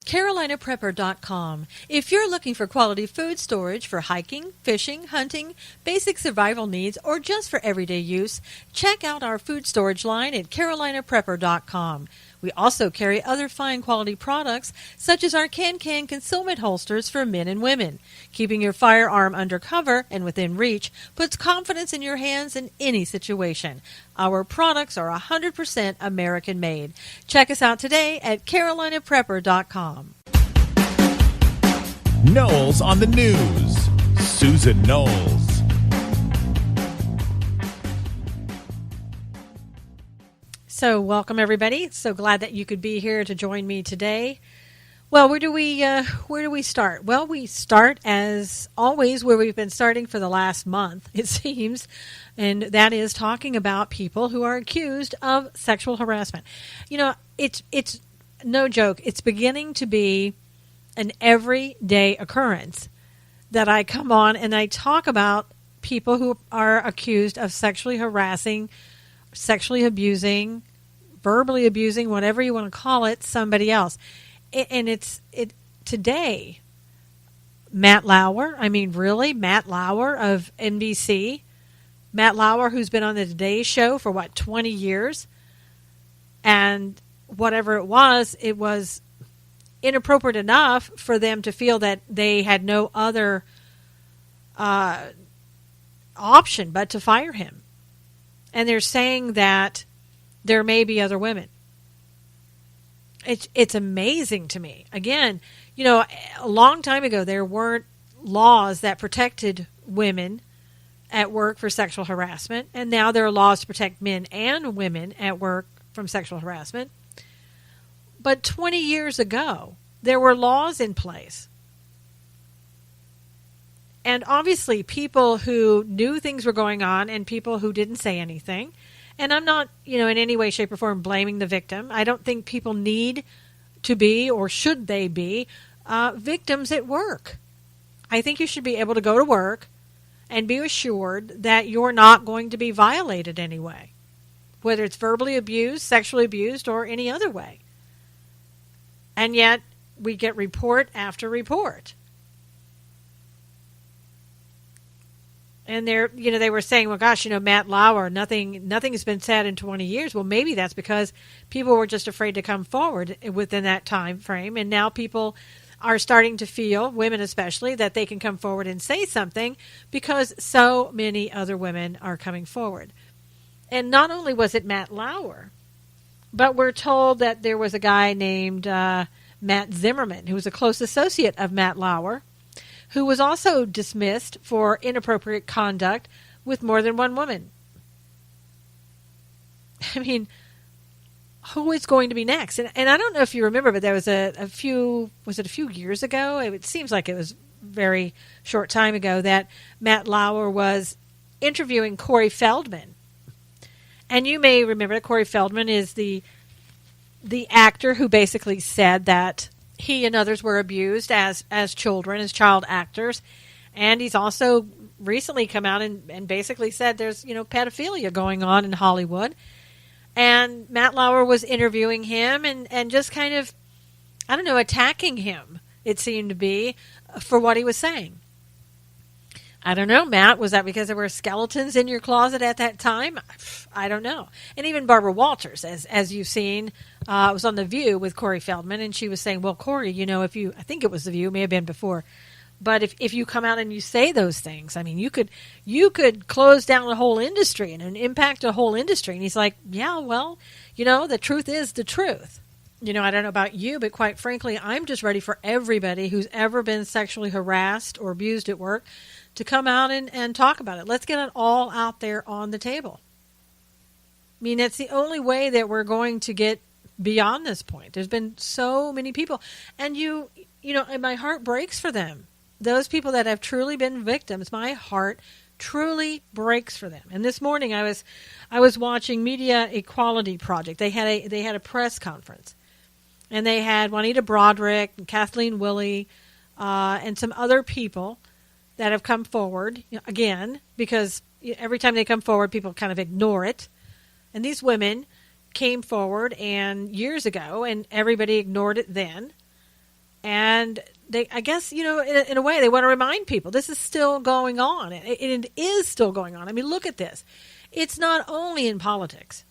CarolinaPrepper.com. If you're looking for quality food storage for hiking, fishing, hunting, basic survival needs, or just for everyday use, check out our food storage line at CarolinaPrepper.com. We also carry other fine quality products, such as our can concealment holsters for men and women. Keeping your firearm under cover and within reach puts confidence in your hands in any situation. Our products are 100% American made. Check us out today at CarolinaPrepper.com. Knowles on the news. Susan Knowles. So welcome, everybody. So glad that you could be here to join me today. Well, where do we start? Well, we start, as always, where we've been starting for the last month, it seems, and that is talking about people who are accused of sexual harassment. You know, it's no joke. It's beginning to be an everyday occurrence that I come on and I talk about people who are accused of sexually harassing, sexually abusing, verbally abusing, whatever you want to call it, somebody else. And it's today, Matt Lauer of NBC, Matt Lauer, who's been on the Today Show for 20 years, and whatever it was inappropriate enough for them to feel that they had no other option but to fire him. And they're saying that there may be other women. It's amazing to me. Again, you know, a long time ago there weren't laws that protected women at work for sexual harassment, and now there are laws to protect men and women at work from sexual harassment. But 20 years ago, there were laws in place. And obviously, people who knew things were going on and people who didn't say anything. And I'm not, in any way, shape, or form blaming the victim. I don't think people need to be, or should they be, victims at work. I think you should be able to go to work and be assured that you're not going to be violated anyway, whether it's verbally abused, sexually abused, or any other way. And yet, we get report after report. And they were saying, well, gosh, Matt Lauer, nothing has been said in 20 years. Well, maybe that's because people were just afraid to come forward within that time frame. And now people are starting to feel, women especially, that they can come forward and say something because so many other women are coming forward. And not only was it Matt Lauer, but we're told that there was a guy named Matt Zimmerman, who was a close associate of Matt Lauer, who was also dismissed for inappropriate conduct with more than one woman. I mean, who is going to be next? And I don't know if you remember, but there was a few years ago? It seems like it was very short time ago that Matt Lauer was interviewing Corey Feldman. And you may remember that Corey Feldman is the actor who basically said that he and others were abused as children, as child actors. And he's also recently come out and basically said there's, pedophilia going on in Hollywood. And Matt Lauer was interviewing him and just kind of, attacking him, it seemed to be, for what he was saying. I don't know, Matt, was that because there were skeletons in your closet at that time? I don't know. And even Barbara Walters, as you've seen, was on The View with Corey Feldman, and she was saying, well, Corey, I think it was The View, may have been before, but if you come out and you say those things, I mean, you could close down a whole industry and impact a whole industry. And he's like, yeah, well, the truth is the truth. I don't know about you, but quite frankly, I'm just ready for everybody who's ever been sexually harassed or abused at work to come out and talk about it. Let's get it all out there on the table. I mean, it's the only way that we're going to get beyond this point. There's been so many people, and and my heart breaks for them. Those people that have truly been victims, my heart truly breaks for them. And this morning I was watching Media Equality Project. They had a press conference, and they had Juanita Broderick and Kathleen Willey and some other people that have come forward, again, because every time they come forward, people kind of ignore it. And these women came forward years ago, and everybody ignored it then. And I guess, in a way, they want to remind people this is still going on. It is still going on. I mean, look at this. It's not only in politics.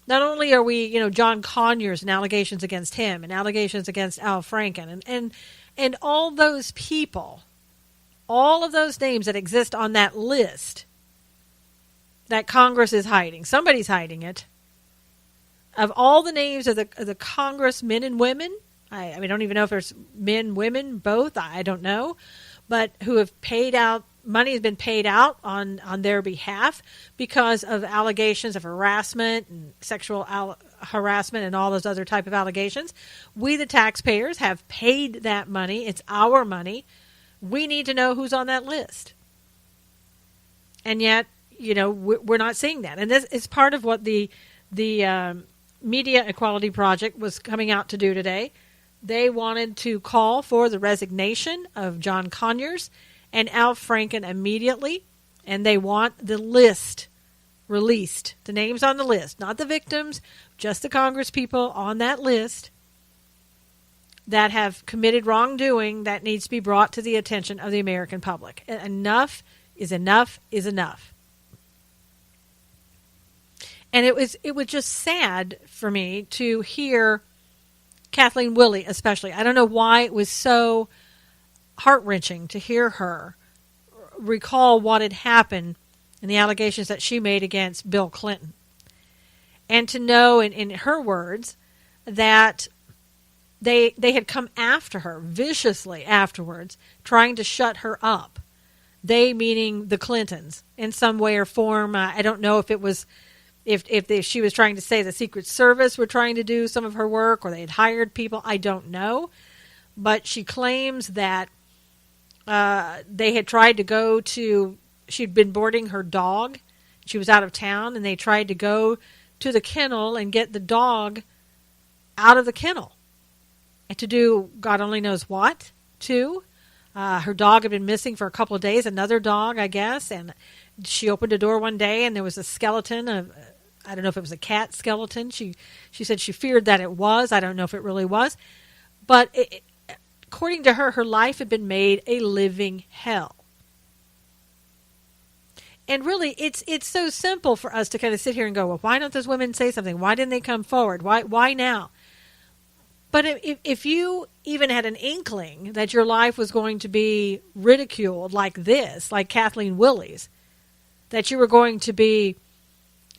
Not only are we, John Conyers and allegations against him and allegations against Al Franken and all those people, all of those names that exist on that list that Congress is hiding. Somebody's hiding it. Of all the names of the Congress men and women, I don't even know if there's men, women, both. I don't know. But who have paid out, money has been paid out on their behalf because of allegations of harassment and sexual harassment and all those other type of allegations. We, the taxpayers, have paid that money. It's our money. We need to know who's on that list. And yet, we're not seeing that. And this is part of what the Media Equality Project was coming out to do today. They wanted to call for the resignation of John Conyers and Al Franken immediately, and they want the list released, the names on the list, not the victims, just the Congress people on that list that have committed wrongdoing that needs to be brought to the attention of the American public. Enough is enough is enough. And it was just sad for me to hear Kathleen Willey especially. I don't know why it was so heart-wrenching to hear her recall what had happened and the allegations that she made against Bill Clinton. And to know, in her words, that they had come after her viciously afterwards, trying to shut her up. They meaning the Clintons in some way or form. I don't know if it was if she was trying to say the Secret Service were trying to do some of her work or they had hired people. I don't know. But she claims that they had tried to go to, she'd been boarding her dog. She was out of town, and they tried to go to the kennel and get the dog out of the kennel. And to do God only knows what, too. Her dog had been missing for a couple of days, another dog, I guess, and she opened a door one day, and there was a skeleton of, I don't know if it was a cat skeleton. She said she feared that it was. I don't know if it really was. But according to her, her life had been made a living hell. And really, it's so simple for us to kind of sit here and go, well, why don't those women say something? Why didn't they come forward? Why now? But if you even had an inkling that your life was going to be ridiculed like this, like Kathleen Willey's, that you were going to be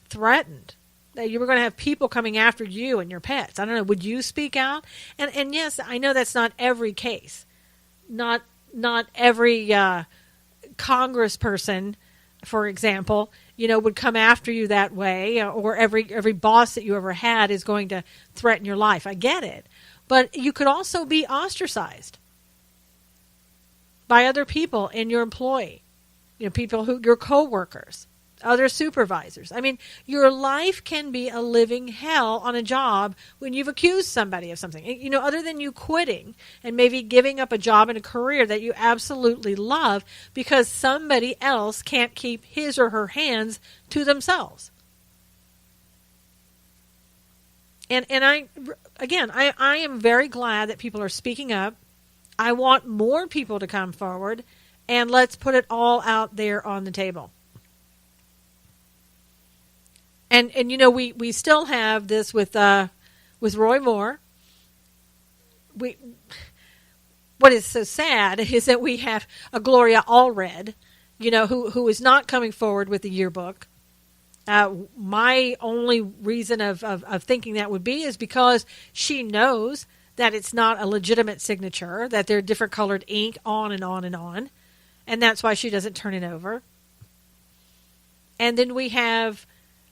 threatened, that you were going to have people coming after you and your pets, I don't know, would you speak out? And yes, I know that's not every case. Not every congressperson, for example, would come after you that way, or every boss that you ever had is going to threaten your life. I get it. But you could also be ostracized by other people in your employ, people your coworkers, other supervisors. I mean, your life can be a living hell on a job when you've accused somebody of something. Other than you quitting and maybe giving up a job and a career that you absolutely love because somebody else can't keep his or her hands to themselves. And I am very glad that people are speaking up. I want more people to come forward, and let's put it all out there on the table. And we still have this with Roy Moore. What is so sad is that we have a Gloria Allred, who is not coming forward with the yearbook. My only reason of thinking that would be is because she knows that it's not a legitimate signature, that they're different colored ink, on and on and on. And that's why she doesn't turn it over. And then we have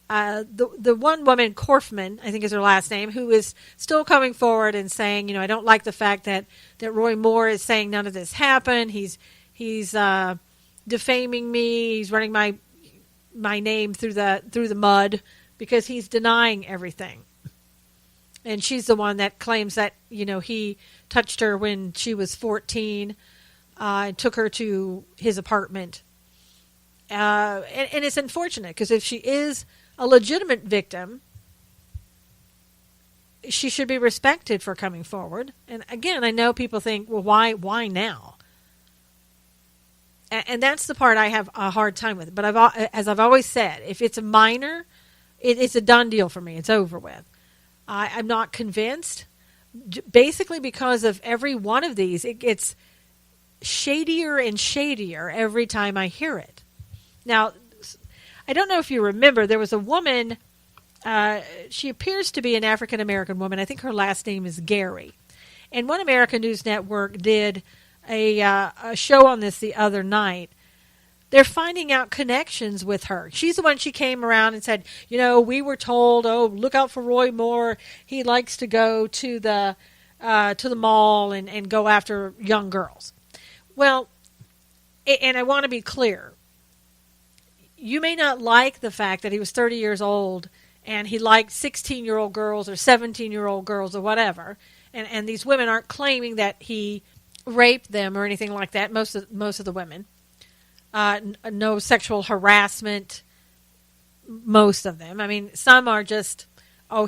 the one woman, Korfman, I think is her last name, who is still coming forward and saying, I don't like the fact that Roy Moore is saying none of this happened. He's defaming me. He's running my name through the mud because he's denying everything. And she's the one that claims that, he touched her when she was 14 and took her to his apartment. And it's unfortunate because if she is a legitimate victim, she should be respected for coming forward. And again, I know people think, well, why now? And that's the part I have a hard time with. But as I've always said, if it's a minor, it's a done deal for me. It's over with. I'm not convinced, basically because of every one of these. It gets shadier and shadier every time I hear it. Now, I don't know if you remember, there was a woman, she appears to be an African-American woman. I think her last name is Gary. And One American News Network did a show on this the other night. They're finding out connections with her. She's the one, she came around and said, we were told, look out for Roy Moore. He likes to go to the mall and go after young girls. Well, and I want to be clear. You may not like the fact that he was 30 years old and he liked 16-year-old girls or 17-year-old girls or whatever. And these women aren't claiming that he raped them or anything like that. Most of the women. No sexual harassment, most of them. I mean, some are just,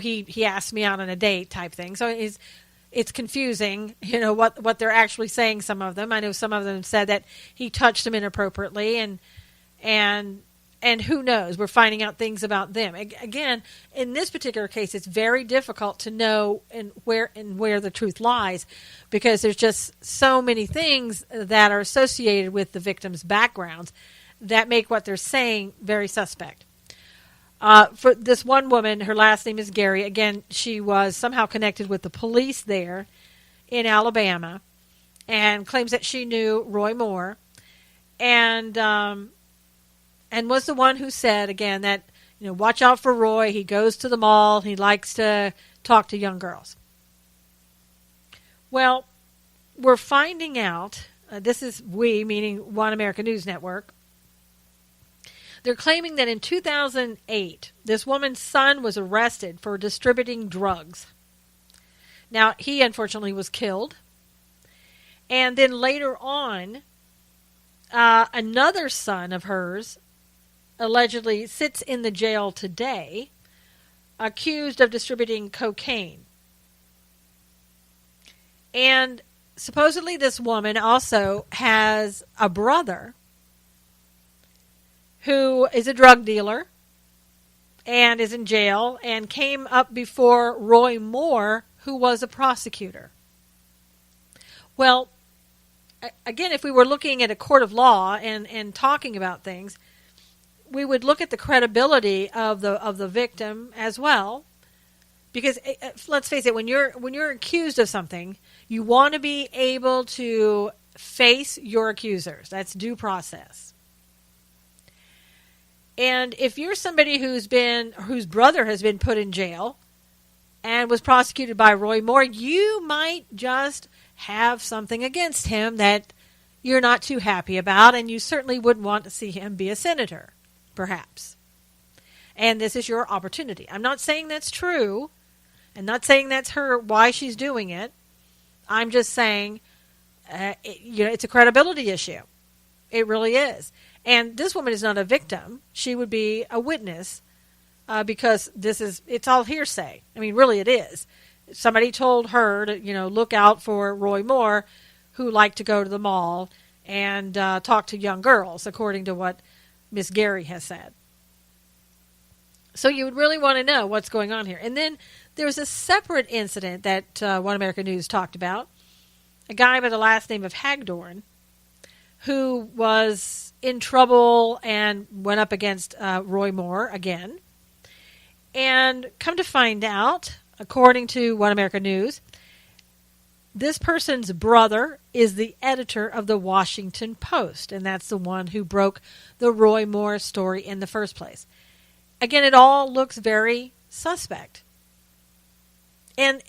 he asked me out on a date type thing. So it's confusing, what they're actually saying, some of them. I know some of them said that he touched them inappropriately, and who knows? We're finding out things about them. Again, in this particular case, it's very difficult to know where the truth lies, because there's just so many things that are associated with the victims' backgrounds that make what they're saying very suspect. For this one woman, her last name is Gary. Again, she was somehow connected with the police there in Alabama, and claims that she knew Roy Moore, and was the one who said, again, that, watch out for Roy. He goes to the mall. He likes to talk to young girls. Well, we're finding out, this is we, meaning One American News Network. They're claiming that in 2008, this woman's son was arrested for distributing drugs. Now, he unfortunately was killed. And then later on, another son of hers allegedly sits in the jail today, accused of distributing cocaine. And supposedly this woman also has a brother who is a drug dealer and is in jail and came up before Roy Moore, who was a prosecutor. Well, again, if we were looking at a court of law and talking about things, we would look at the credibility of the victim as well, because let's face it, when you're accused of something, you want to be able to face your accusers. That's due process. And if you're somebody whose brother has been put in jail and was prosecuted by Roy Moore, you might just have something against him that you're not too happy about, and you certainly wouldn't want to see him be a senator. Perhaps. And this is your opportunity. I'm not saying that's true. I'm not saying that's why she's doing it. I'm just saying, it's a credibility issue. It really is. And this woman is not a victim. She would be a witness, because it's all hearsay. I mean, really it is. Somebody told her to, look out for Roy Moore, who liked to go to the mall and talk to young girls, according to what Miss Gary has said. So you would really want to know what's going on here. And then there's a separate incident that One American News talked about. A guy by the last name of Hagdorn, who was in trouble and went up against Roy Moore again. And come to find out, according to One American News, this person's brother is the editor of the Washington Post, and that's the one who broke the Roy Moore story in the first place. Again, it all looks very suspect. And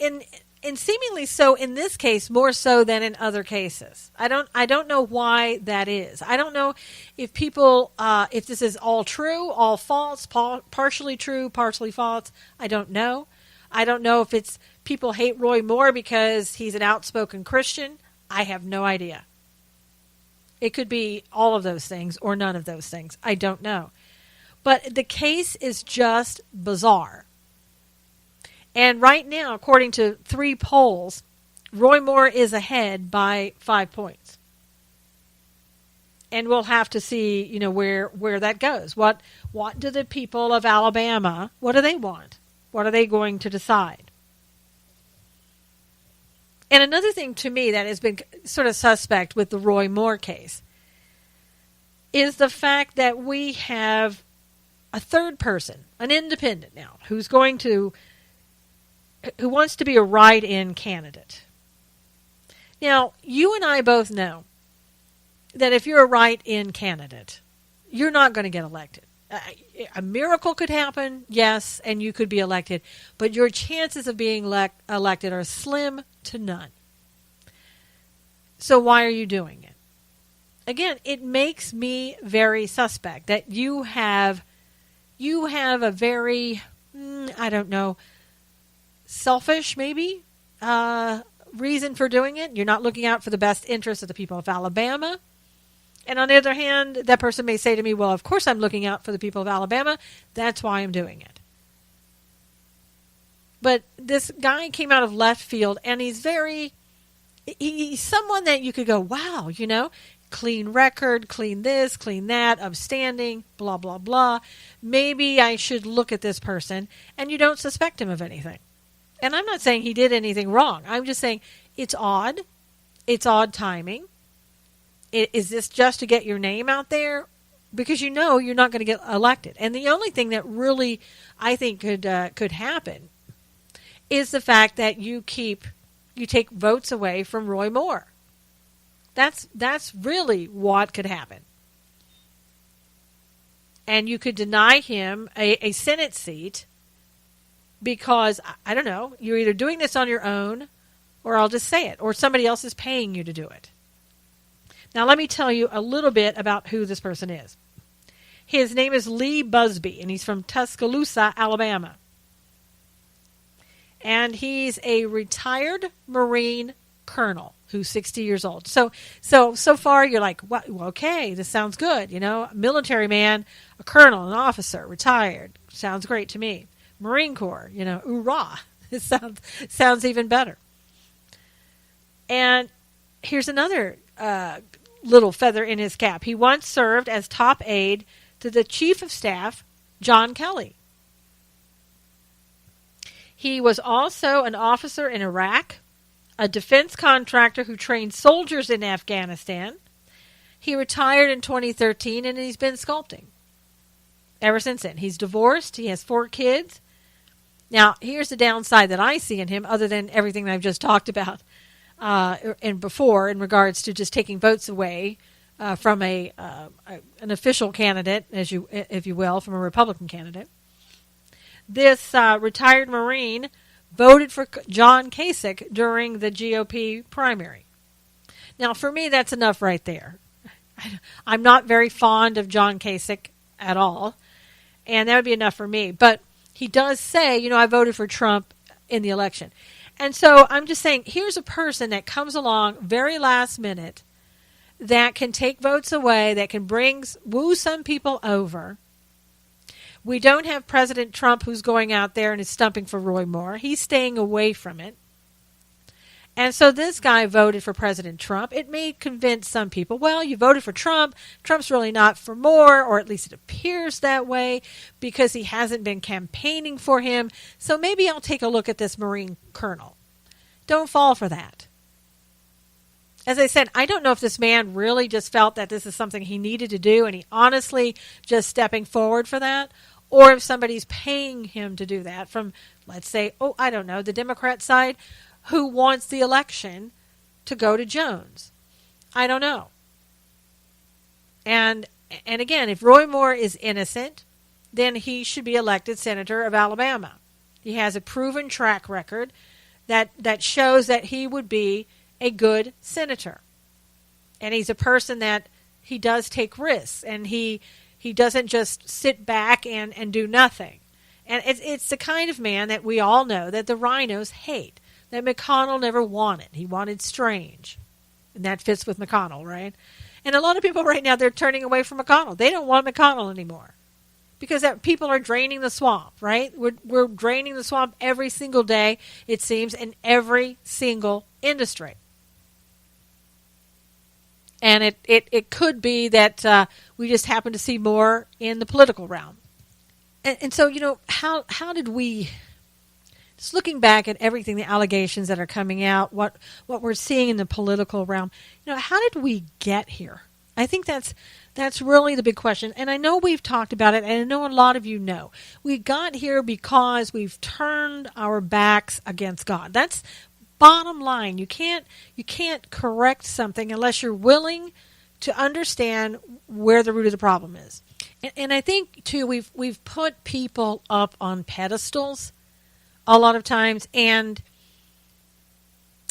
seemingly so in this case, more so than in other cases. I don't know why that is. I don't know if people, if this is all true, all false, partially true, partially false. I don't know. I don't know if it's people hate Roy Moore because he's an outspoken Christian. I have no idea. It could be all of those things or none of those things. I don't know. But the case is just bizarre. And right now, according to 3 polls, Roy Moore is ahead by 5 points. And we'll have to see, where that goes. What do the people of Alabama, what do they want? What are they going to decide? And another thing to me that has been sort of suspect with the Roy Moore case is the fact that we have a third person, an independent now, who wants to be a write-in candidate. Now, you and I both know that if you're a write-in candidate, you're not going to get elected. A miracle could happen, yes, and you could be elected, but your chances of being elected are slim to none. So why are you doing it? Again, it makes me very suspect that you have a very, selfish maybe reason for doing it. You're not looking out for the best interest of the people of Alabama. And on the other hand, that person may say to me, well, of course I'm looking out for the people of Alabama. That's why I'm doing it. But this guy came out of left field, and he's someone that you could go, wow, clean record, clean this, clean that, upstanding, blah, blah, blah. Maybe I should look at this person, and you don't suspect him of anything. And I'm not saying he did anything wrong. I'm just saying it's odd. It's odd timing. Is this just to get your name out there? Because you're not going to get elected. And the only thing that really I think could happen is the fact that you take votes away from Roy Moore. That's really what could happen. And you could deny him a Senate seat because, I don't know, you're either doing this on your own, or I'll just say it, or somebody else is paying you to do it. Now, let me tell you a little bit about who this person is. His name is Lee Busby, and he's from Tuscaloosa, Alabama. And he's a retired Marine colonel who's 60 years old. So far you're like, well, okay, this sounds good. Military man, a colonel, an officer, retired. Sounds great to me. Marine Corps, hoorah. It sounds even better. And here's another little feather in his cap. He once served as top aide to the Chief of Staff, John Kelly. He was also an officer in Iraq, a defense contractor who trained soldiers in Afghanistan. He retired in 2013, and he's been sculpting ever since then. He's divorced. He has 4 kids. Now, here's the downside that I see in him, other than everything that I've just talked about and before in regards to just taking votes away from an official candidate, if you will, from a Republican candidate. This retired Marine voted for John Kasich during the GOP primary. Now, for me, that's enough right there. I'm not very fond of John Kasich at all, and that would be enough for me. But he does say, I voted for Trump in the election. And so I'm just saying, here's a person that comes along very last minute that can take votes away, that can woo some people over. We don't have President Trump who's going out there and is stumping for Roy Moore. He's staying away from it. And so this guy voted for President Trump. It may convince some people, well, you voted for Trump. Trump's really not for Moore, or at least it appears that way because he hasn't been campaigning for him. So maybe I'll take a look at this Marine colonel. Don't fall for that. As I said, I don't know if this man really just felt that this is something he needed to do and he honestly just stepping forward for that, or if somebody's paying him to do that from, let's say, the Democrat side, who wants the election to go to Jones. I don't know. And again, if Roy Moore is innocent, then he should be elected senator of Alabama. He has a proven track record that shows that he would be a good senator. And he's a person that he does take risks, and he doesn't just sit back and do nothing. And it's the kind of man that we all know that the rhinos hate, that McConnell never wanted. He wanted Strange. And that fits with McConnell, right? And a lot of people right now, they're turning away from McConnell. They don't want McConnell anymore because people are draining the swamp, right? We're draining the swamp every single day, it seems, in every single industry. And it could be that we just happen to see more in the political realm. And so, how did we, just looking back at everything, the allegations that are coming out, what we're seeing in the political realm, how did we get here? I think that's really the big question. And I know we've talked about it, and I know a lot of you know. We got here because we've turned our backs against God. That's bottom line. You can't correct something unless you're willing to understand where the root of the problem is. And I think too, we've put people up on pedestals a lot of times, and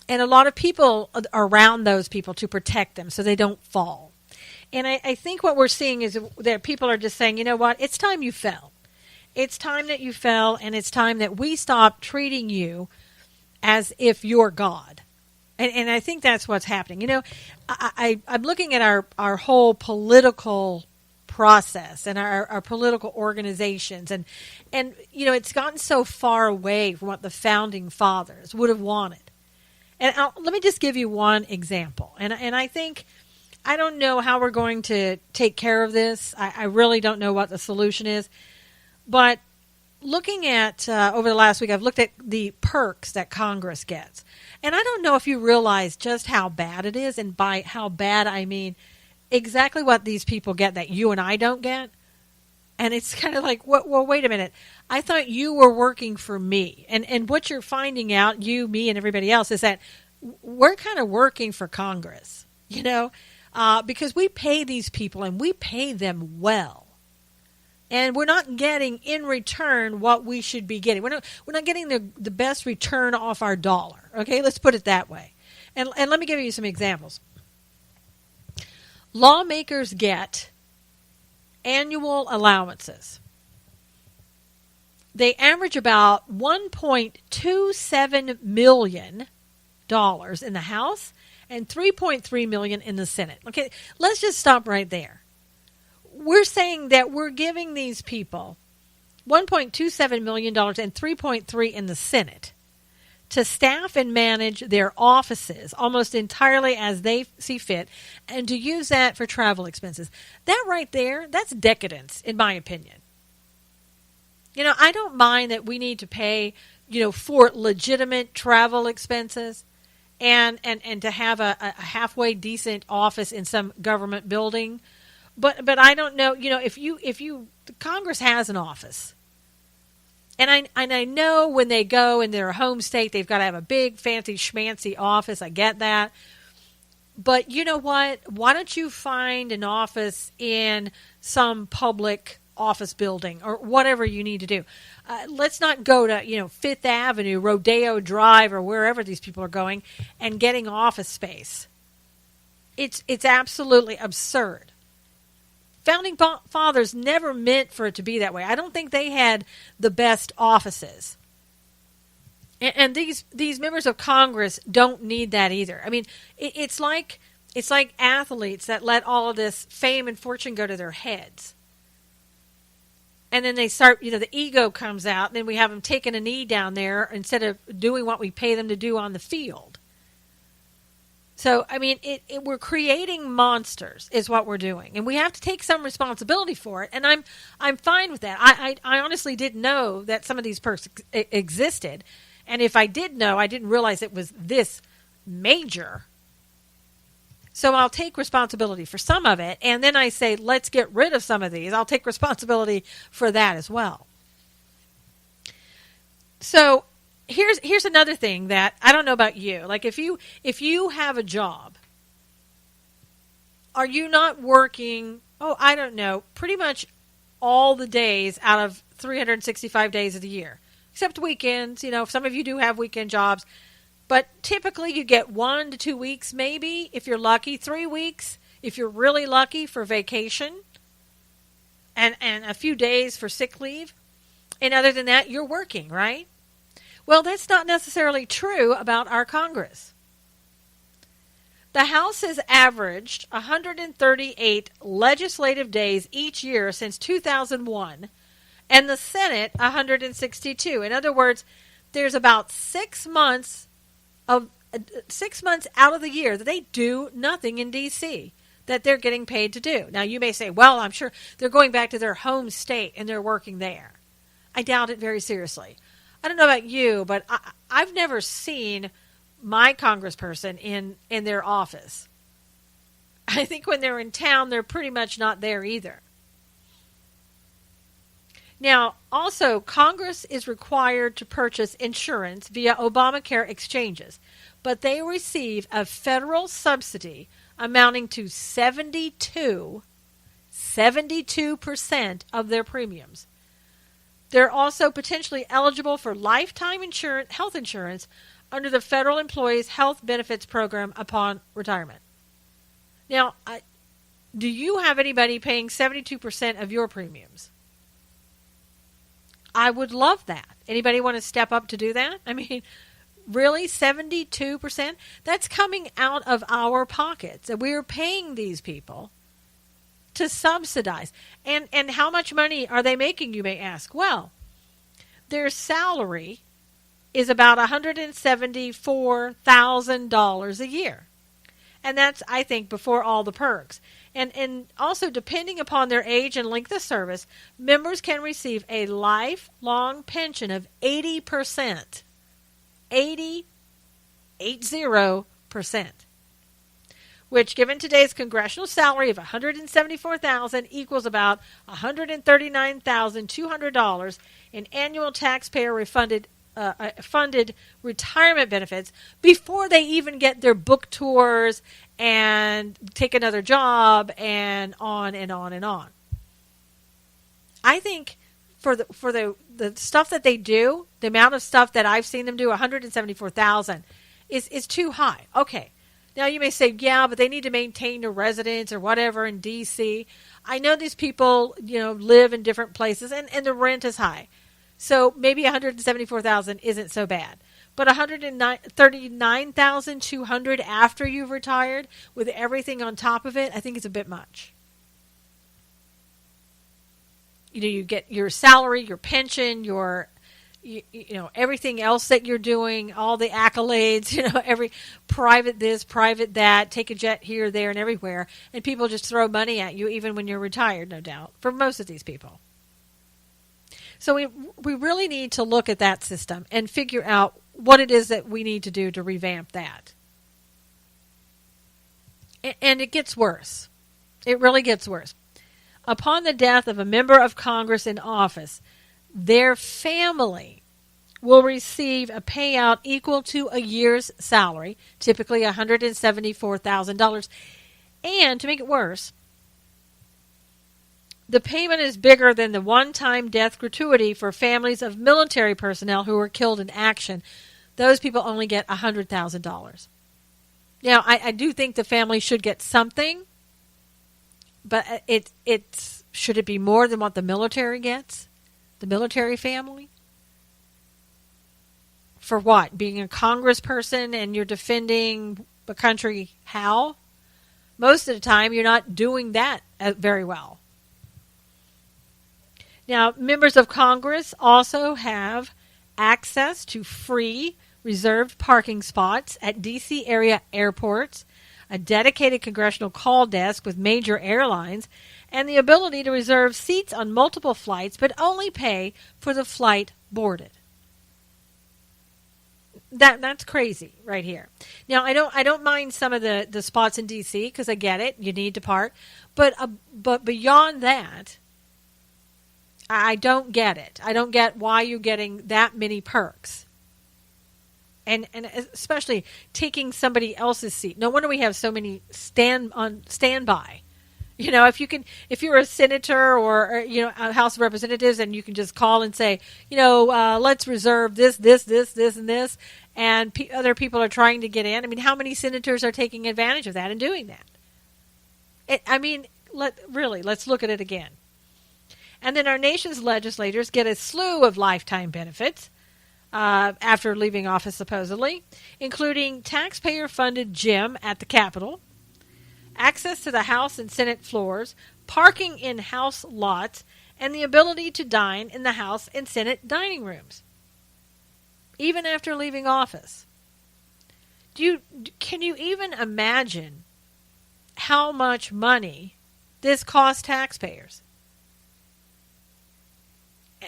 a lot of people around those people to protect them so they don't fall. And I think what we're seeing is that people are just saying, you know what, it's time you fell. It's time that you fell, and it's time that we stop treating you as if you're God. And I think that's what's happening. I'm looking at our whole political process and our political organizations, and it's gotten so far away from what the founding fathers would have wanted. And let me just give you one example. And I think, I don't know how we're going to take care of this. I really don't know what the solution is. But looking at, over the last week, I've looked at the perks that Congress gets. And I don't know if you realize just how bad it is. And by how bad, I mean exactly what these people get that you and I don't get. And it's kind of like, well, wait a minute. I thought you were working for me. And what you're finding out, you, me, and everybody else, is that we're kind of working for Congress, because we pay these people and we pay them well. And we're not getting in return what we should be getting. We're not getting the best return off our dollar. Okay, let's put it that way. And let me give you some examples. Lawmakers get annual allowances. They average about $1.27 million in the House and $3.3 million in the Senate. Okay, let's just stop right there. We're saying that we're giving these people $1.27 million and $3.3 in the Senate to staff and manage their offices almost entirely as they see fit, and to use that for travel expenses. That right there, that's decadence, in my opinion. I don't mind that we need to pay, for legitimate travel expenses and to have a halfway decent office in some government building. But I don't know, if Congress has an office. And I know when they go in their home state, they've got to have a big, fancy, schmancy office. I get that. But you know what? Why don't you find an office in some public office building or whatever you need to do? Let's not go to, Fifth Avenue, Rodeo Drive, or wherever these people are going and getting office space. It's absolutely absurd. Founding fathers never meant for it to be that way. I don't think they had the best offices. And these members of Congress don't need that either. I mean, it's like athletes that let all of this fame and fortune go to their heads. And then they start, the ego comes out, and then we have them taking a knee down there instead of doing what we pay them to do on the field. So, I mean, we're creating monsters is what we're doing. And we have to take some responsibility for it. And I'm fine with that. I honestly didn't know that some of these perks existed. And if I did know, I didn't realize it was this major. So I'll take responsibility for some of it. And then I say, let's get rid of some of these. I'll take responsibility for that as well. So here's another thing that I don't know about you. Like if you have a job, are you not working, I don't know, pretty much all the days out of 365 days of the year, except weekends. Some of you do have weekend jobs, but typically you get 1 to 2 weeks, maybe if you're lucky, 3 weeks if you're really lucky for vacation, and a few days for sick leave. And other than that, you're working, right? Well, that's not necessarily true about our Congress. The House has averaged 138 legislative days each year since 2001, and the Senate 162. In other words, there's about 6 months of 6 months out of the year that they do nothing in D.C. that they're getting paid to do. Now, you may say, well, I'm sure they're going back to their home state and they're working there. I doubt it very seriously. I don't know about you, but I've never seen my congressperson in their office. I think when they're in town, they're pretty much not there either. Now, also, Congress is required to purchase insurance via Obamacare exchanges, but they receive a federal subsidy amounting to 72% of their premiums. They're also potentially eligible for lifetime health insurance under the Federal Employees Health Benefits Program upon retirement. Now, do you have anybody paying 72% of your premiums? I would love that. Anybody want to step up to do that? I mean, really, 72%? That's coming out of our pockets. And we're paying these people to subsidize. And how much money are they making, you may ask? Well, their salary is about $174,000 a year. And that's, I think, before all the perks. And also, depending upon their age and length of service, members can receive a lifelong pension of 80%. 80%. Which, given today's congressional salary of $174,000, equals about $139,200 in annual taxpayer funded retirement benefits before they even get their book tours and take another job and on and on and on. I think for the stuff that they do, the amount of stuff that I've seen them do, $174,000 is too high. Okay. Now you may say, yeah, but they need to maintain a residence or whatever in D.C. I know these people, live in different places and the rent is high. So maybe $174,000 isn't so bad. But $139,200 after you've retired with everything on top of it, I think is a bit much. You get your salary, your pension, your everything else that you're doing, all the accolades, every private this, private that, take a jet here, there, and everywhere, and people just throw money at you even when you're retired, no doubt, for most of these people. So we really need to look at that system and figure out what it is that we need to do to revamp that. And it gets worse. It really gets worse. Upon the death of a member of Congress in office, their family will receive a payout equal to a year's salary, typically $174,000. And to make it worse, the payment is bigger than the one-time death gratuity for families of military personnel who were killed in action. Those people only get $100,000. Now, I do think the family should get something, but should it be more than what the military gets? The military family? For what? Being a congressperson and you're defending the country how? Most of the time, you're not doing that very well. Now, members of Congress also have access to free reserved parking spots at D.C. area airports, a dedicated congressional call desk with major airlines, and the ability to reserve seats on multiple flights, but only pay for the flight boarded. That's crazy right here. Now, I don't mind some of the spots in D.C. because I get it. You need to park. But beyond that, I don't get it. I don't get why you're getting that many perks. And especially taking somebody else's seat. No wonder we have so many standby. If you're a senator or a House of Representatives, and you can just call and say, let's reserve this, and this, and other people are trying to get in. I mean, how many senators are taking advantage of that and doing that? Let's look at it again. And then our nation's legislators get a slew of lifetime benefits after leaving office, supposedly, including taxpayer-funded gym at the Capitol, access to the House and Senate floors, parking in House lots, and the ability to dine in the House and Senate dining rooms, even after leaving office. Can you even imagine how much money this costs taxpayers?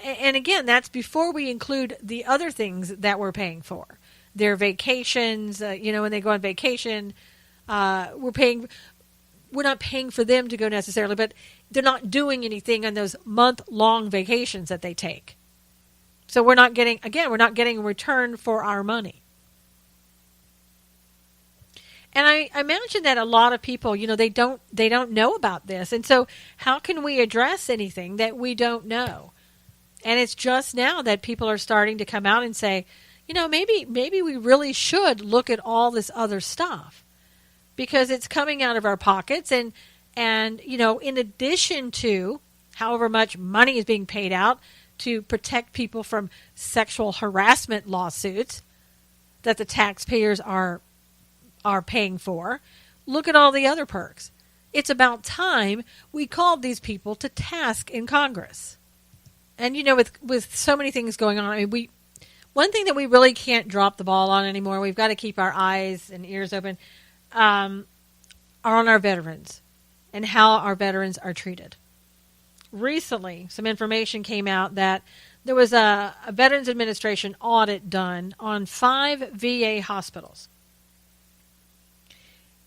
And again, that's before we include the other things that we're paying for. Their vacations, when they go on vacation, we're not paying for them to go necessarily, but they're not doing anything on those month-long vacations that they take. So we're not getting a return for our money. And I imagine that a lot of people, they don't know about this. And so how can we address anything that we don't know? And it's just now that people are starting to come out and say, maybe we really should look at all this other stuff, because it's coming out of our pockets. And in addition to however much money is being paid out to protect people from sexual harassment lawsuits that the taxpayers are paying for, look at all the other perks. It's about time we called these people to task in Congress. And, with so many things going on, one thing that we really can't drop the ball on anymore, we've got to keep our eyes and ears open, are on our veterans and how our veterans are treated. Recently, some information came out that there was a Veterans Administration audit done on 5 VA hospitals.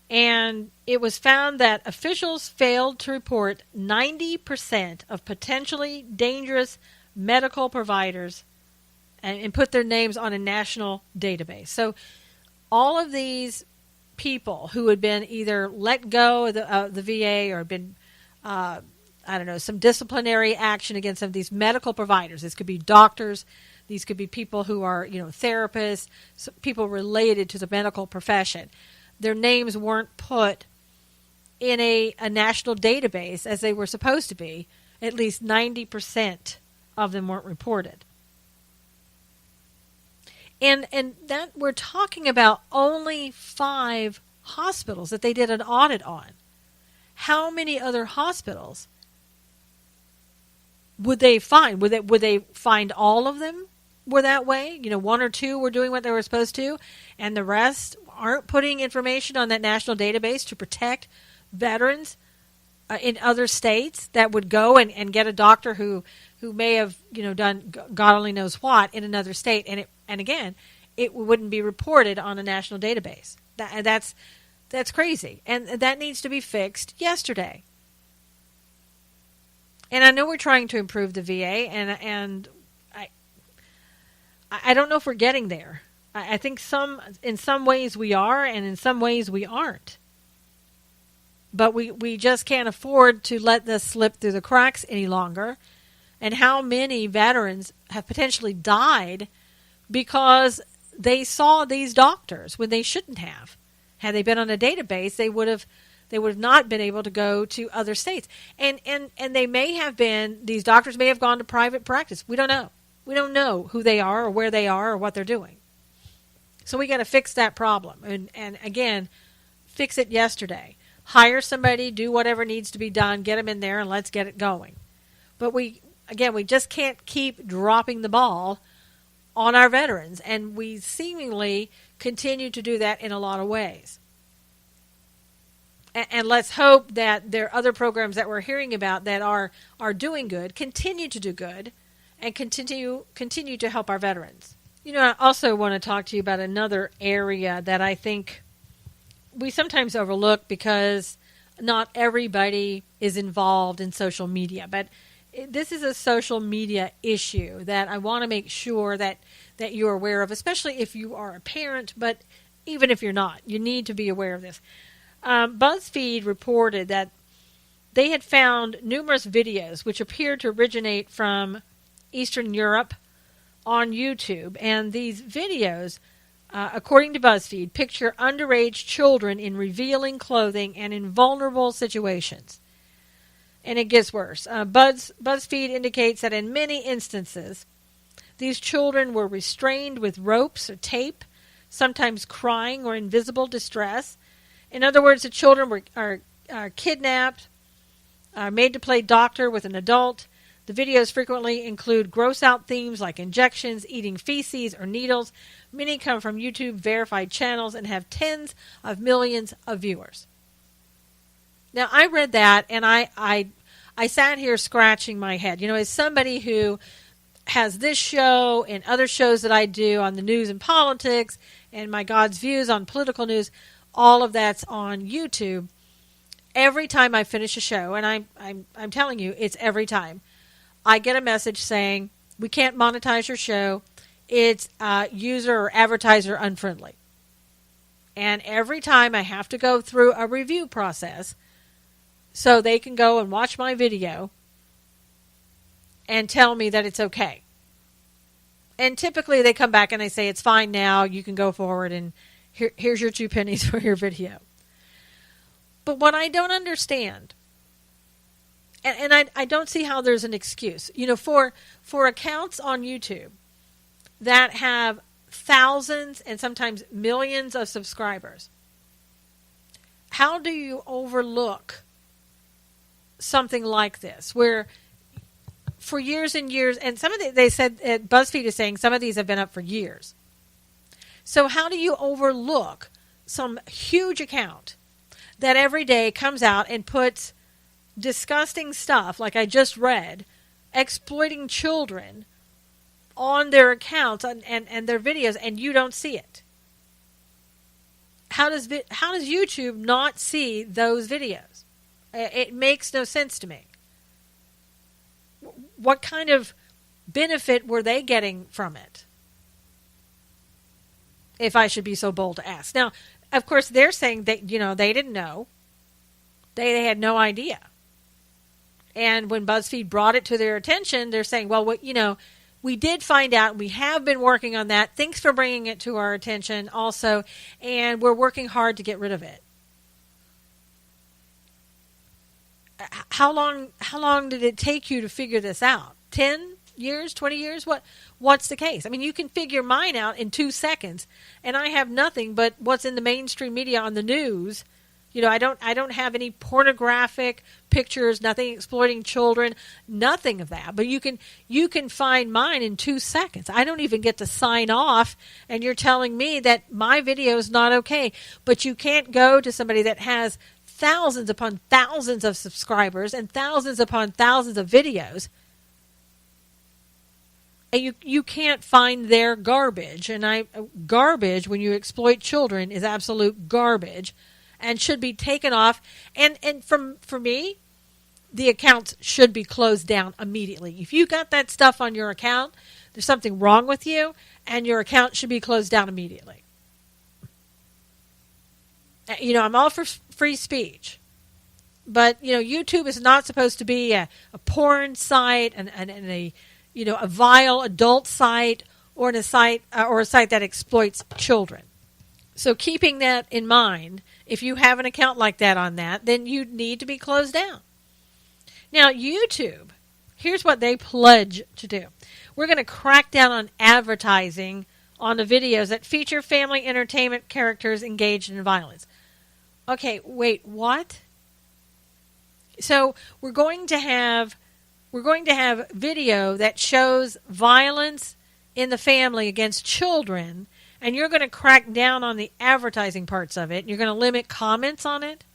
And it was found that officials failed to report 90% of potentially dangerous medical providers and put their names on a national database. So all of these people who had been either let go of the VA or been, some disciplinary action against some of these medical providers. This could be doctors. These could be people who are, therapists, people related to the medical profession. Their names weren't put in a national database as they were supposed to be. At least 90% of them weren't reported. And that we're talking about only 5 hospitals that they did an audit on. How many other hospitals would they find? Would they find all of them were that way? 1 or 2 were doing what they were supposed to, and the rest aren't putting information on that national database to protect veterans in other states that would go and get a doctor who may have done God only knows what in another state, and again it wouldn't be reported on a national database. That's crazy, and that needs to be fixed yesterday. And I know we're trying to improve the VA, and I don't know if we're getting there. I think in some ways we are, and in some ways we aren't. But we just can't afford to let this slip through the cracks any longer. And how many veterans have potentially died because they saw these doctors when they shouldn't have. Had they been on a database, they would have not been able to go to other states. And they may have been, these doctors may have gone to private practice. We don't know. We don't know who they are or where they are or what they're doing. So we got to fix that problem. And again, fix it yesterday. Hire somebody, do whatever needs to be done, get them in there, and let's get it going. But we just can't keep dropping the ball on our veterans. And we seemingly continue to do that in a lot of ways. And let's hope that there are other programs that we're hearing about that are doing good, continue to do good, and continue to help our veterans. I also want to talk to you about another area that I think we sometimes overlook because not everybody is involved in social media. But this is a social media issue that I want to make sure that you're aware of, especially if you are a parent, but even if you're not, you need to be aware of this. BuzzFeed reported that they had found numerous videos which appeared to originate from Eastern Europe on YouTube, and these videos, according to BuzzFeed, picture underage children in revealing clothing and in vulnerable situations. And it gets worse. BuzzFeed indicates that in many instances, these children were restrained with ropes or tape, sometimes crying or in visible distress. In other words, the children are kidnapped, are made to play doctor with an adult. The videos frequently include gross out themes like injections, eating feces, or needles. Many come from YouTube verified channels and have tens of millions of viewers. Now, I read that and I sat here scratching my head. You know, as somebody who has this show and other shows that I do on the news and politics and my God's views on political news, all of that's on YouTube. Every time I finish a show, and I'm telling you, it's every time, I get a message saying, we can't monetize your show. It's user or advertiser unfriendly. And every time I have to go through a review process so they can go and watch my video and tell me that it's okay. And typically they come back and they say, it's fine now, you can go forward, and here's your 2 pennies for your video. But what I don't understand, and I don't see how there's an excuse, you know, for accounts on YouTube that have thousands and sometimes millions of subscribers, how do you overlook something like this, where for years and years, and some of they said, BuzzFeed is saying some of these have been up for years. So how do you overlook some huge account that every day comes out and puts disgusting stuff, like I just read, exploiting children on their accounts and their videos, and you don't see it? How does YouTube not see those videos? It makes no sense to me. What kind of benefit were they getting from it? If I should be so bold to ask. Now, of course, they're saying that, you know, they didn't know. They had no idea. And when BuzzFeed brought it to their attention, they're saying, well, you know, we did find out. We have been working on that. Thanks for bringing it to our attention also. And we're working hard to get rid of it. How long did it take you to figure this out? 10 years, 20 years? What's the case? I mean, you can figure mine out in 2 seconds, and I have nothing but what's in the mainstream media on the news. You know, I don't have any pornographic pictures, nothing exploiting children, nothing of that. But you can find mine in 2 seconds. I don't even get to sign off, and you're telling me that my video is not okay. But you can't go to somebody that has thousands upon thousands of subscribers and thousands upon thousands of videos, and you can't find their garbage. And garbage, when you exploit children, is absolute garbage and should be taken off. And for me, the accounts should be closed down immediately. If you got that stuff on your account, there's something wrong with you, and your account should be closed down immediately. You know, I'm all for free speech, but, you know, YouTube is not supposed to be a porn site and a, you know, a vile adult site or a site that exploits children. So keeping that in mind, if you have an account like that on that, then you need to be closed down. Now, YouTube, here's what they pledge to do. We're going to crack down on advertising on the videos that feature family entertainment characters engaged in violence. Okay, wait, what? So we're going to have video that shows violence in the family against children, and you're going to crack down on the advertising parts of it, and you're going to limit comments on it?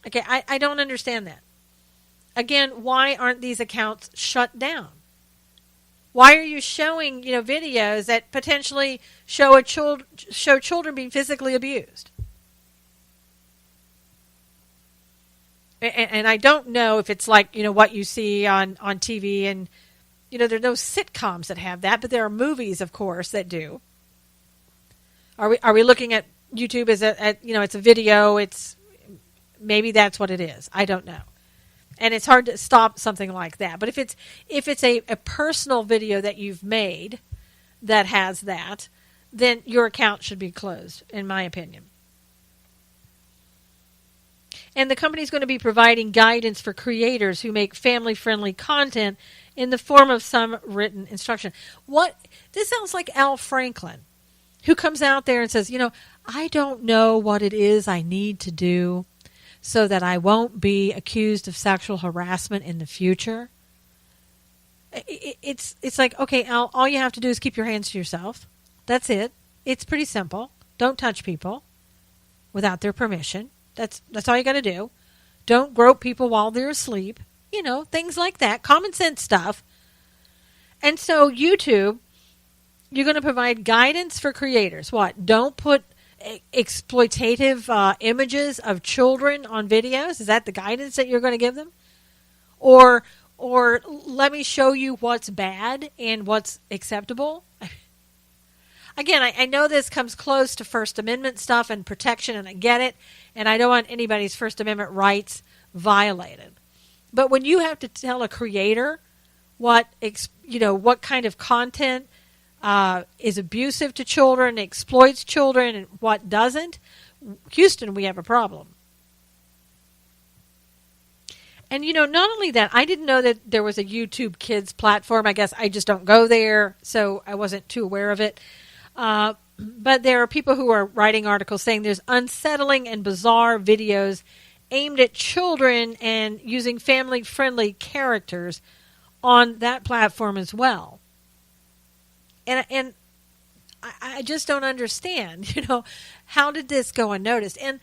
Okay, I don't understand that. Again, why aren't these accounts shut down? Why are you showing, you know, videos that potentially show children being physically abused? And I don't know if it's like, you know, what you see on TV, and, you know, there are no sitcoms that have that, but there are movies, of course, that do. Are we looking at YouTube as you know, it's a video? Maybe that's what it is. I don't know. And it's hard to stop something like that. But if it's a personal video that you've made that has that, then your account should be closed, in my opinion. And the company is going to be providing guidance for creators who make family-friendly content in the form of some written instruction. This sounds like Al Franklin, who comes out there and says, you know, I don't know what it is I need to do so that I won't be accused of sexual harassment in the future. It's like, okay, all you have to do is keep your hands to yourself. That's it. It's pretty simple. Don't touch people without their permission. That's all you got to do. Don't grope people while they're asleep. Things like that. Common sense stuff. And so YouTube, you're going to provide guidance for creators. What? Don't put exploitative images of children on videos. Is that the guidance that you're going to give them? Or let me show you what's bad and what's acceptable. Again, I know this comes close to First Amendment stuff and protection, and I get it, and I don't want anybody's First Amendment rights violated. But when you have to tell a creator what kind of content is abusive to children, exploits children, and what doesn't, Houston, we have a problem. And, not only that, I didn't know that there was a YouTube Kids platform. I guess I just don't go there, so I wasn't too aware of it. But there are people who are writing articles saying there's unsettling and bizarre videos aimed at children and using family-friendly characters on that platform as well. And I just don't understand, how did this go unnoticed? And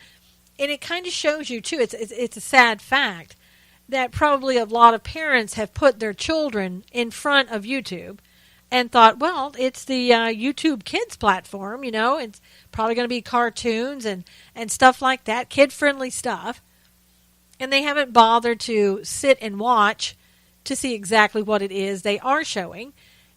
it kind of shows you, too, it's a sad fact that probably a lot of parents have put their children in front of YouTube and thought, well, it's the YouTube Kids platform, it's probably going to be cartoons and stuff like that, kid-friendly stuff. And they haven't bothered to sit and watch to see exactly what it is they are showing.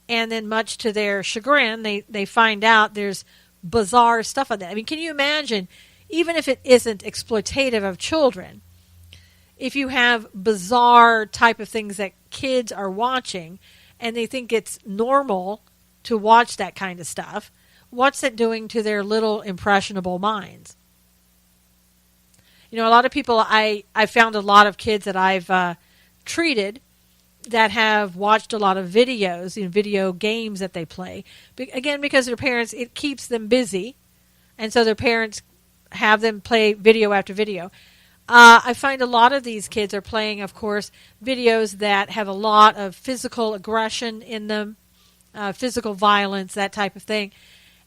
And then much to their chagrin, they find out there's bizarre stuff on that. I mean, can you imagine, even if it isn't exploitative of children, if you have bizarre type of things that kids are watching and they think it's normal to watch that kind of stuff, what's it doing to their little impressionable minds? A lot of people, I found a lot of kids that I've treated that have watched a lot of videos, video games that they play. Again, because their parents, it keeps them busy, and so their parents have them play video after video. I find a lot of these kids are playing, of course, videos that have a lot of physical aggression in them, physical violence, that type of thing.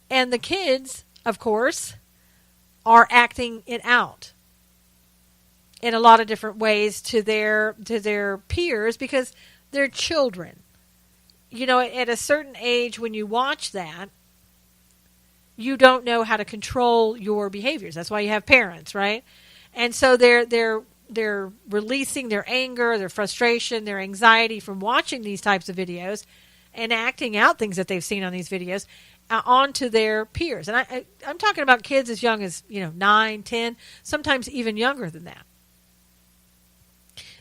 And the kids, of course, are acting it out in a lot of different ways to their peers because they're children. At a certain age when you watch that, you don't know how to control your behaviors. That's why you have parents, right? And so they're releasing their anger, their frustration, their anxiety from watching these types of videos and acting out things that they've seen on these videos onto their peers. And I'm talking about kids as young as 9, 10, sometimes even younger than that.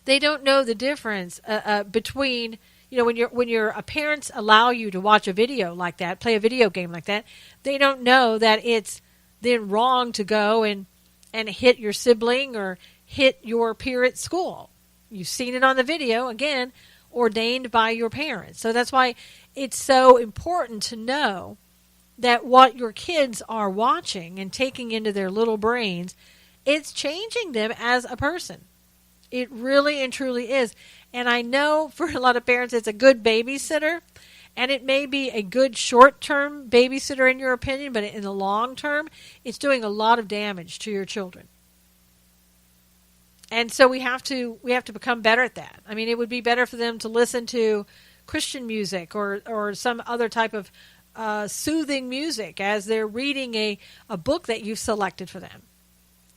They don't know the difference between, when your parents allow you to watch a video like that, play a video game like that, they don't know that it's then wrong to go and hit your sibling or hit your peer at school. You've seen it on the video, again, ordained by your parents. So that's why it's so important to know that what your kids are watching and taking into their little brains, it's changing them as a person. It really and truly is. And I know for a lot of parents it's a good babysitter, and it may be a good short-term babysitter in your opinion, but in the long term, it's doing a lot of damage to your children. And so we have to become better at that. I mean, it would be better for them to listen to Christian music or some other type of soothing music as they're reading a book that you've selected for them.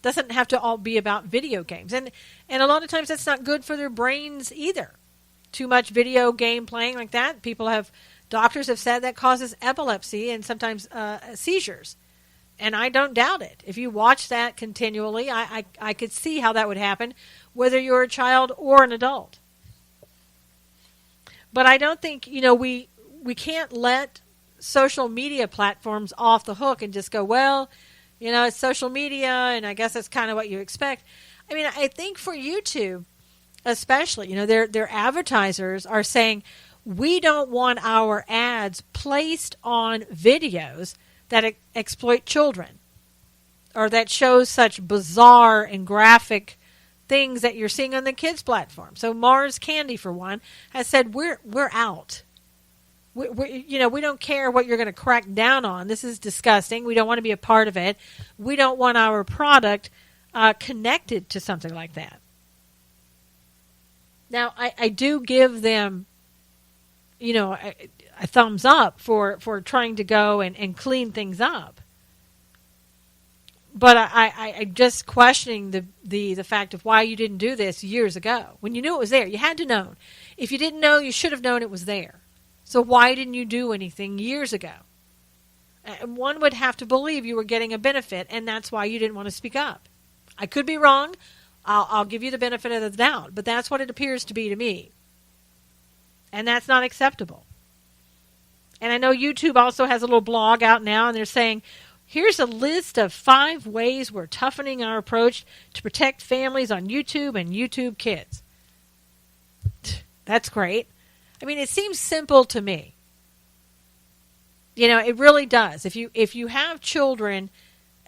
Doesn't have to all be about video games. And a lot of times that's not good for their brains either. Too much video game playing like that. Doctors have said that causes epilepsy and sometimes seizures. And I don't doubt it. If you watch that continually, I could see how that would happen, whether you're a child or an adult. But I don't think, we can't let social media platforms off the hook and just go, well, it's social media, and I guess that's kind of what you expect. I mean, I think for YouTube, especially, their advertisers are saying, we don't want our ads placed on videos that exploit children or that shows such bizarre and graphic things that you're seeing on the kids platform. So Mars Candy, for one, has said we're out. We don't care what you're going to crack down on. This is disgusting. We don't want to be a part of it. We don't want our product connected to something like that. Now, I do give them, a thumbs up for trying to go and clean things up. But I'm just questioning the fact of why you didn't do this years ago. When you knew it was there, you had to know. If you didn't know, you should have known it was there. So why didn't you do anything years ago? One would have to believe you were getting a benefit, and that's why you didn't want to speak up. I could be wrong. I'll give you the benefit of the doubt, but that's what it appears to be to me. And that's not acceptable. And I know YouTube also has a little blog out now, and they're saying, here's a list of 5 ways we're toughening our approach to protect families on YouTube and YouTube Kids. That's great. I mean, it seems simple to me. It really does. If you have children,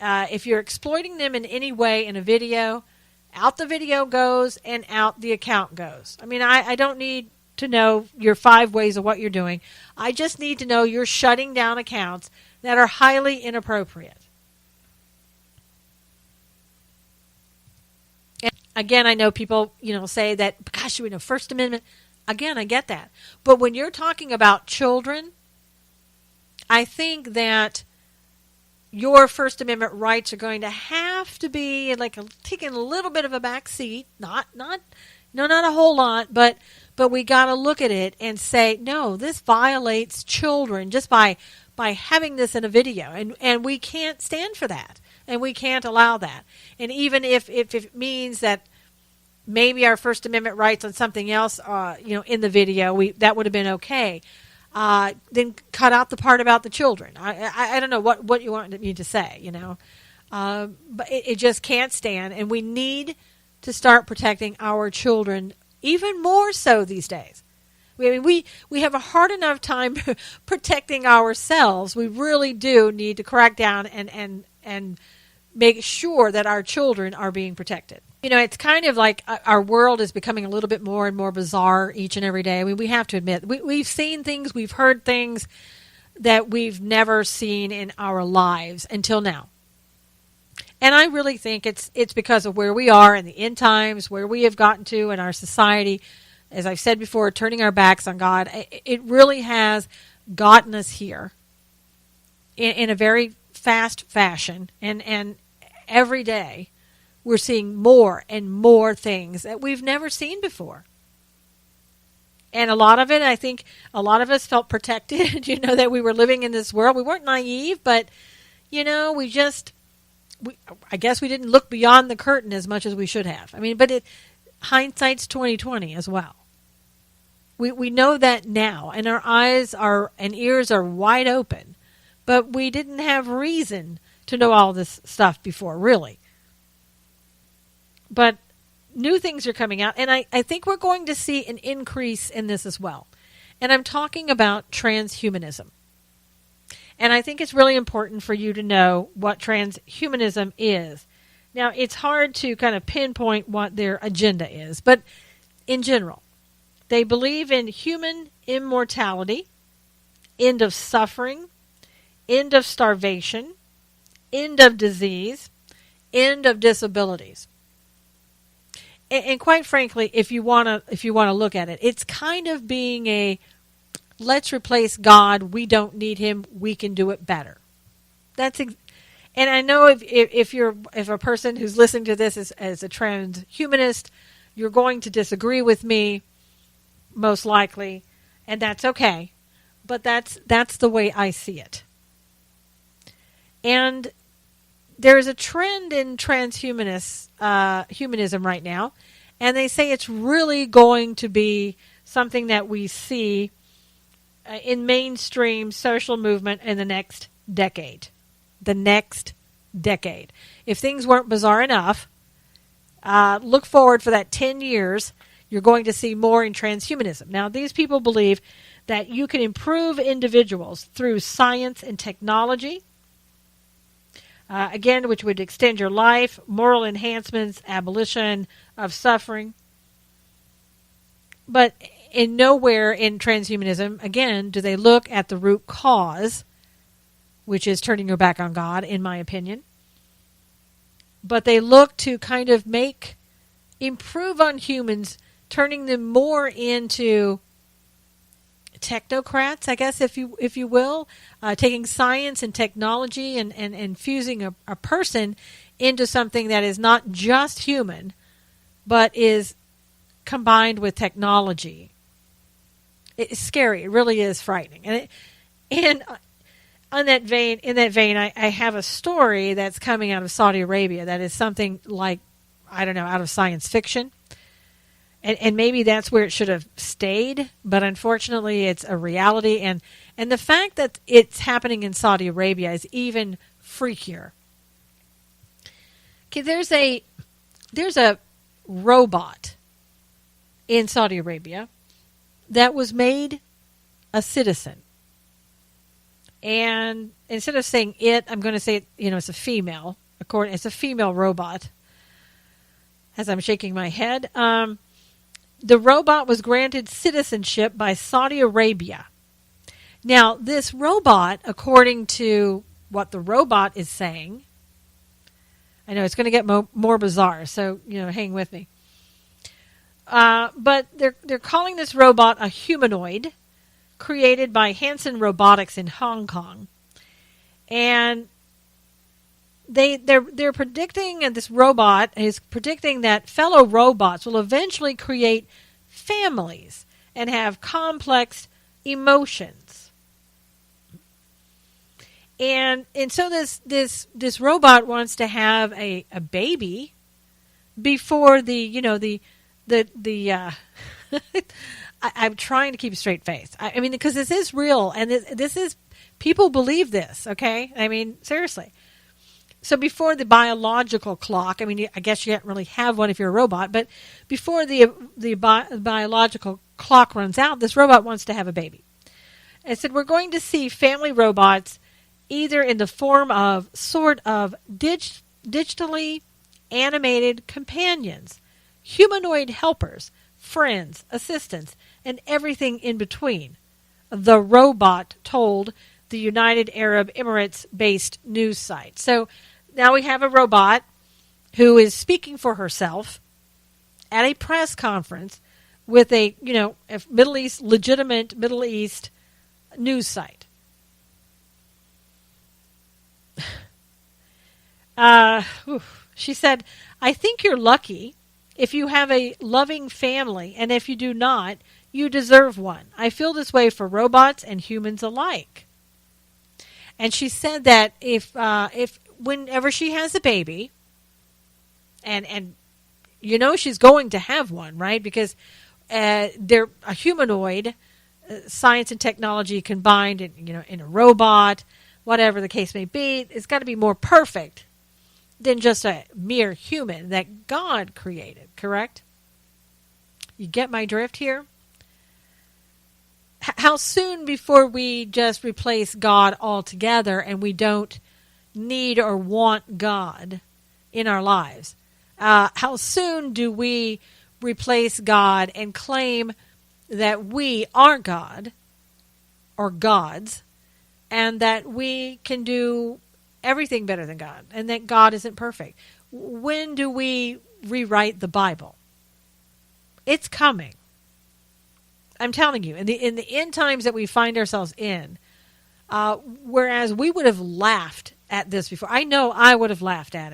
if you're exploiting them in any way in a video, out the video goes and out the account goes. I mean, I don't need to know your 5 ways of what you're doing. I just need to know you're shutting down accounts that are highly inappropriate. And again, I know people, say that, gosh, First Amendment. Again, I get that. But when you're talking about children, I think that your First Amendment rights are going to have to be taking a little bit of a back seat. Not a whole lot, but we got to look at it and say, no, this violates children just by having this in a video, and we can't stand for that, and we can't allow that. And even if it means that maybe our First Amendment rights on something else, in the video, that would have been okay. Then cut out the part about the children. I don't know what you want me to say, but it just can't stand, and we need to start protecting our children even more so these days. I mean, we have a hard enough time protecting ourselves. We really do need to crack down and make sure that our children are being protected. It's kind of like our world is becoming a little bit more and more bizarre each and every day. I mean, we have to admit, we've seen things, we've heard things that we've never seen in our lives until now. And I really think it's because of where we are in the end times, where we have gotten to in our society. As I've said before, turning our backs on God. It really has gotten us here in a very fast fashion. And every day we're seeing more and more things that we've never seen before. And a lot of it, I think a lot of us felt protected, that we were living in this world. We weren't naive, but, I guess we didn't look beyond the curtain as much as we should have. I mean, but hindsight's 20/20 as well. We know that now, and our eyes and ears are wide open, but we didn't have reason to know all this stuff before, really. But new things are coming out, and I think we're going to see an increase in this as well. And I'm talking about transhumanism. And I think it's really important for you to know what transhumanism is. Now, it's hard to kind of pinpoint what their agenda is, but in general, they believe in human immortality, end of suffering, end of starvation, end of disease, end of disabilities. And quite frankly, if you want to look at it, it's kind of being a let's replace God. We don't need him. We can do it better. And I know if a person who's listening to this is as a transhumanist, you're going to disagree with me, most likely, and that's okay. But that's the way I see it. And there's a trend in humanism right now, and they say it's really going to be something that we see in mainstream social movement in the next decade. The next decade. If things weren't bizarre enough, look forward for that 10 years, you're going to see more in transhumanism. Now, these people believe that you can improve individuals through science and technology, again, which would extend your life, moral enhancements, abolition of suffering. But in nowhere in transhumanism, again, do they look at the root cause, which is turning your back on God, in my opinion. But they look to kind of improve on humans, turning them more into technocrats, I guess, if you will, taking science and technology and infusing a person into something that is not just human, but is combined with technology. It's scary. It really is frightening. And in that vein, I have a story that's coming out of Saudi Arabia that is something like, I don't know, out of science fiction. And maybe that's where it should have stayed, but unfortunately it's a reality. And the fact that it's happening in Saudi Arabia is even freakier. Okay, there's a robot in Saudi Arabia that was made a citizen. And instead of saying it, I'm going to say, it's a female. It's a female robot. As I'm shaking my head. The robot was granted citizenship by Saudi Arabia. Now, this robot, according to what the robot is saying, I know it's going to get more bizarre, so, hang with me. But they're calling this robot a humanoid created by Hanson Robotics in Hong Kong. And they're predicting, and this robot is predicting that fellow robots will eventually create families and have complex emotions. And so this robot wants to have a baby before I'm trying to keep a straight face. I mean, because this is real, and this is, people believe this, okay? I mean, seriously. So before the biological clock, I mean, I guess you can't really have one if you're a robot, but before the biological clock runs out, this robot wants to have a baby. And said we're going to see family robots either in the form of sort of digitally animated companions, humanoid helpers, friends, assistants, and everything in between, the robot told the United Arab Emirates-based news site. So now we have a robot who is speaking for herself at a press conference with a legitimate Middle East news site. She said, I think you're lucky if you have a loving family, and if you do not, you deserve one. I feel this way for robots and humans alike. And she said that if whenever she has a baby, and she's going to have one, right? Because they're a humanoid, science and technology combined in a robot, whatever the case may be, it's got to be more perfect than just a mere human that God created, correct? You get my drift here? How soon before we just replace God altogether and we don't need or want God in our lives? How soon do we replace God and claim that we are God or gods and that we can do everything better than God and that God isn't perfect? When do we rewrite the Bible? It's coming. I'm telling you, in the end times that we find ourselves in, whereas we would have laughed at this before. I know I would have laughed at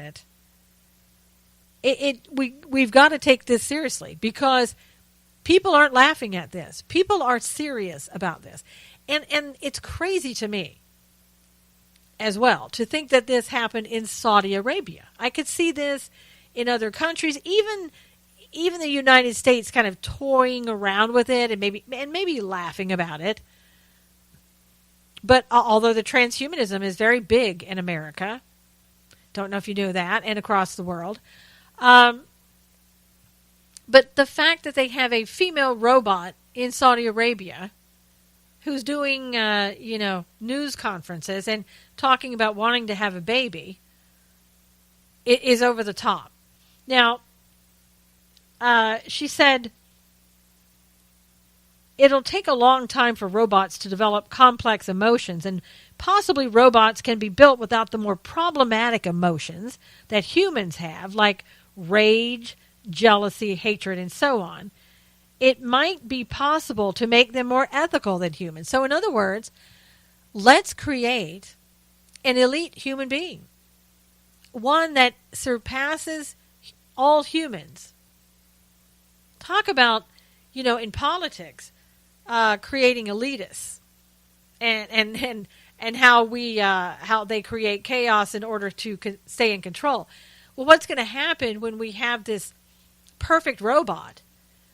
it. We've got to take this seriously because people aren't laughing at this. People are serious about this. And it's crazy to me as well to think that this happened in Saudi Arabia. I could see this in other countries, even the United States kind of toying around with it and maybe laughing about it. But although the transhumanism is very big in America, don't know if you knew that, and across the world. But the fact that they have a female robot in Saudi Arabia who's doing, news conferences and talking about wanting to have a baby, it is over the top. Now, she said, it'll take a long time for robots to develop complex emotions, and possibly robots can be built without the more problematic emotions that humans have, like rage, jealousy, hatred, and so on. It might be possible to make them more ethical than humans. So in other words, let's create an elite human being, one that surpasses all humans. Talk about, in politics, creating elitists, and how they create chaos in order to stay in control. Well, what's going to happen when we have this perfect robot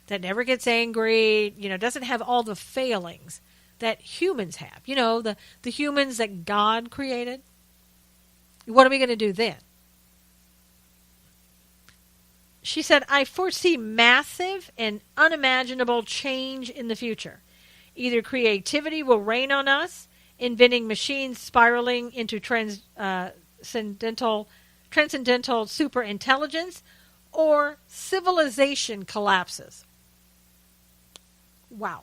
that never gets angry, doesn't have all the failings that humans have, the humans that God created? What are we going to do then? She said, I foresee massive and unimaginable change in the future. Either creativity will reign on us, inventing machines spiraling into transcendental superintelligence, or civilization collapses. Wow.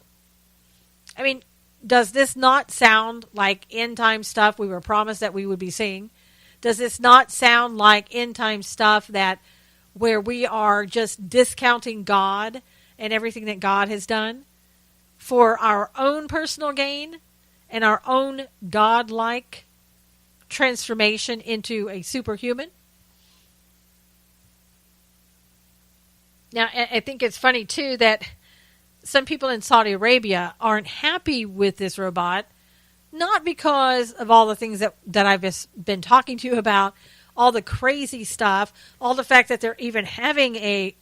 I mean, does this not sound like end-time stuff we were promised that we would be seeing? Does this not sound like end-time stuff where we are just discounting God and everything that God has done for our own personal gain and our own God-like transformation into a superhuman? Now, I think it's funny, too, that some people in Saudi Arabia aren't happy with this robot, not because of all the things that I've just been talking to you about, all the crazy stuff, all the fact that they're even having a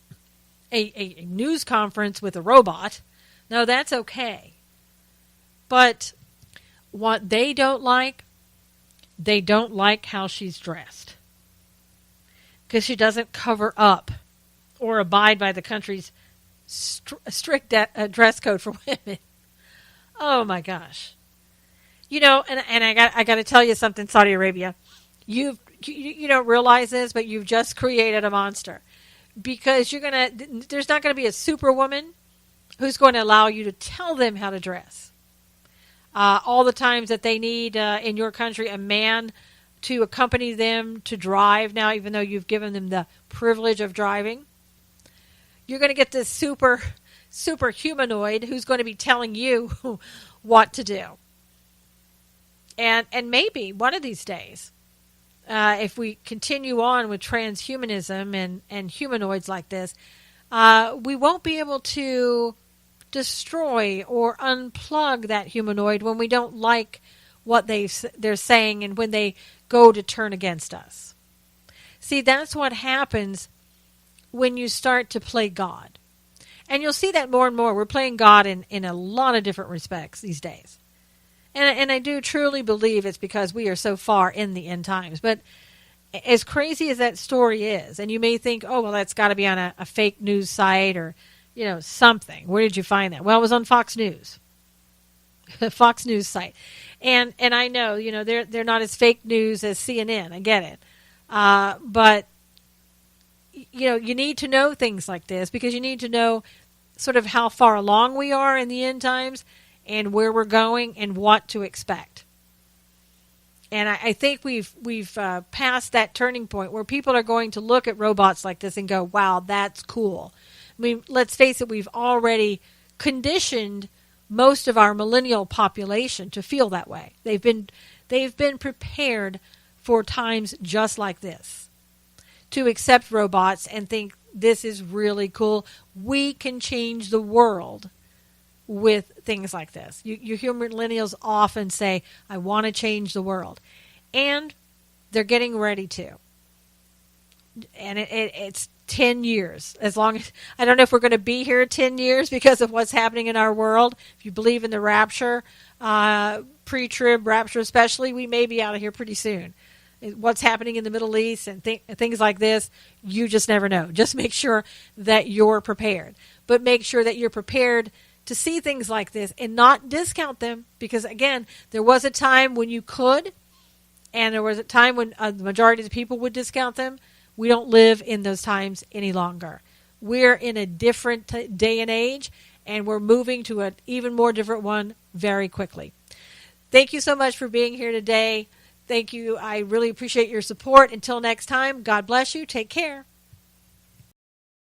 news conference with a robot. No, that's okay. But what they don't like how she's dressed, because she doesn't cover up or abide by the country's strict dress code for women. Oh my gosh! And I got to tell you something, Saudi Arabia. You don't realize this, but you've just created a monster, because there's not going to be a superwoman who's going to allow you to tell them how to dress. All the times that they need in your country a man to accompany them to drive now, even though you've given them the privilege of driving, you're going to get this super humanoid who's going to be telling you what to do. And maybe one of these days, if we continue on with transhumanism and humanoids like this, we won't be able to destroy or unplug that humanoid when we don't like what they're saying and when they go to turn against us. See, that's what happens when you start to play God. And you'll see that more and more. We're playing God in a lot of different respects these days. And I do truly believe it's because we are so far in the end times. But as crazy as that story is, and you may think, oh, well, that's got to be on a fake news site or, something. Where did you find that? Well, it was on Fox News. Fox News site. And I know, they're not as fake news as CNN. I get it. But, you need to know things like this, because you need to know sort of how far along we are in the end times and where we're going and what to expect. And I think we've passed that turning point where people are going to look at robots like this and go, wow, that's cool. I mean, let's face it, we've already conditioned most of our millennial population to feel that way. They've been prepared for times just like this, to accept robots and think this is really cool. We can change the world with things like this. You hear millennials often say, I want to change the world. And they're getting ready to. And it's 10 years. As long as, I don't know if we're going to be here 10 years because of what's happening in our world. If you believe in the rapture, pre-trib rapture especially, we may be out of here pretty soon. What's happening in the Middle East and things like this, you just never know. Just make sure that you're prepared. But make sure that you're prepared to see things like this and not discount them, because, again, there was a time when you could, and there was a time when the majority of the people would discount them. we don't live in those times any longer. We're in a different day and age, and we're moving to an even more different one very quickly. Thank you so much for being here today. Thank you. I really appreciate your support. Until next time, God bless you. Take care.